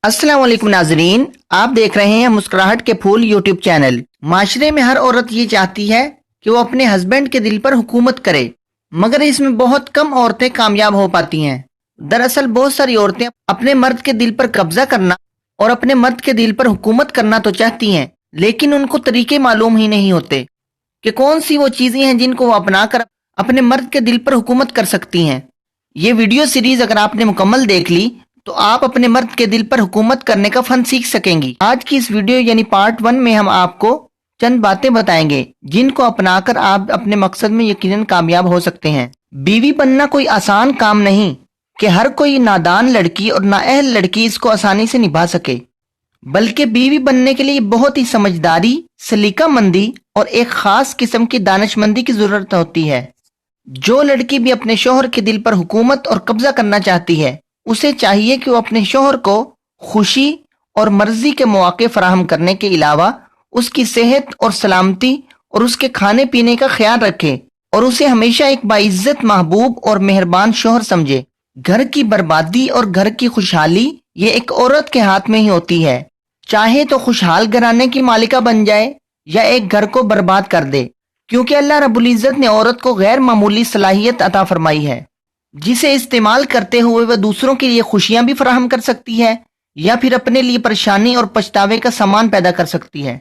अस्सलाम वालेकुम नाजरीन, आप देख रहे हैं मुस्कुराहट के फूल यूट्यूब चैनल। माशरे में हर औरत ये चाहती है कि वो अपने हस्बैंड के दिल पर हुकूमत करे, मगर इसमें बहुत कम औरतें कामयाब हो पाती हैं। दरअसल बहुत सारी औरतें अपने मर्द के दिल पर कब्जा करना और अपने मर्द के दिल पर हुकूमत करना तो चाहती हैं, लेकिन उनको तरीके मालूम ही नहीं होते कि कौन सी वो चीजें हैं जिनको वो अपना कर अपने मर्द के दिल पर हुकूमत कर सकती हैं। ये वीडियो सीरीज अगर आपने मुकम्मल देख ली तो आप अपने मर्द के दिल पर हुकूमत करने का फन सीख सकेंगी। आज की इस वीडियो यानी पार्ट 1 में हम आपको चंद बातें बताएंगे जिनको अपनाकर आप अपने मकसद में यकीनन कामयाब हो सकते हैं। बीवी बनना कोई आसान काम नहीं कि हर कोई नादान लड़की और नाअहल लड़की इसको आसानी से निभा सके, बल्कि बीवी बनने के लिए बहुत ही समझदारी, सलीकामंदी और एक खास किस्म की दानिशमंदी की जरूरत होती है। जो लड़की भी अपने शोहर के दिल पर हुकूमत और कब्जा करना चाहती है, उसे चाहिए कि वो अपने शोहर को खुशी और मर्जी के मौके फराहम करने के अलावा उसकी सेहत और सलामती और उसके खाने पीने का ख्याल रखे और उसे हमेशा एक बाइज्जत, महबूब और मेहरबान शोहर समझे। घर की बर्बादी और घर की खुशहाली ये एक औरत के हाथ में ही होती है। चाहे तो खुशहाल घराने की मालिका बन जाए या एक घर को बर्बाद कर दे, क्योंकि अल्लाह रब्बुल इज्जत ने औरत को गैर मामूली सलाहियत अता फरमाई है, जिसे इस्तेमाल करते हुए वह दूसरों के लिए खुशियां भी फराहम कर सकती है या फिर अपने लिए परेशानी और पछतावे का सामान पैदा कर सकती है।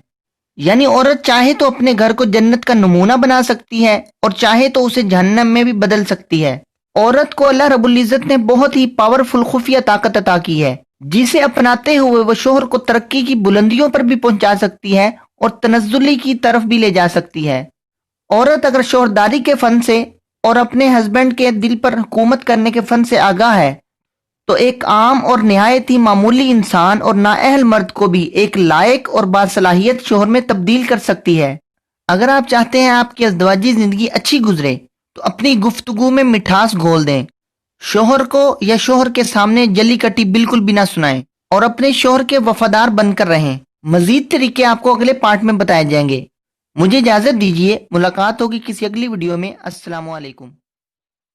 यानी औरत चाहे तो अपने घर को जन्नत का नमूना बना सकती है और चाहे तो उसे जहन्नम में भी बदल सकती है। औरत को अल्लाह रब्बुल इज्जत ने बहुत ही पावरफुल खुफिया ताकत अता की है, जिसे अपनाते हुए वह शोहर को तरक्की की बुलंदियों पर भी पहुंचा सकती है और तनज़्ज़ुली की तरफ भी ले जा सकती है। औरत अगर शोहरदारी के फन से और अपने हस्बैंड के दिल पर हुकूमत करने के फन से आगाह है तो एक आम और निहायत ही मामूली इंसान और नाअहल मर्द को भी एक लायक और बासलाहियत शोहर में तब्दील कर सकती है। अगर आप चाहते हैं आपकी अज़दवाजी जिंदगी अच्छी गुजरे तो अपनी गुफ्तगू में मिठास घोल दें। शोहर को या शोहर के सामने जली कटी बिल्कुल भी ना सुनाएं और अपने शोहर के वफादार बनकर रहें। मजीद तरीके आपको अगले पार्ट में बताए जाएंगे। मुझे इजाजत दीजिए, मुलाकात होगी किसी अगली वीडियो में। अस्सलाम वालेकुम।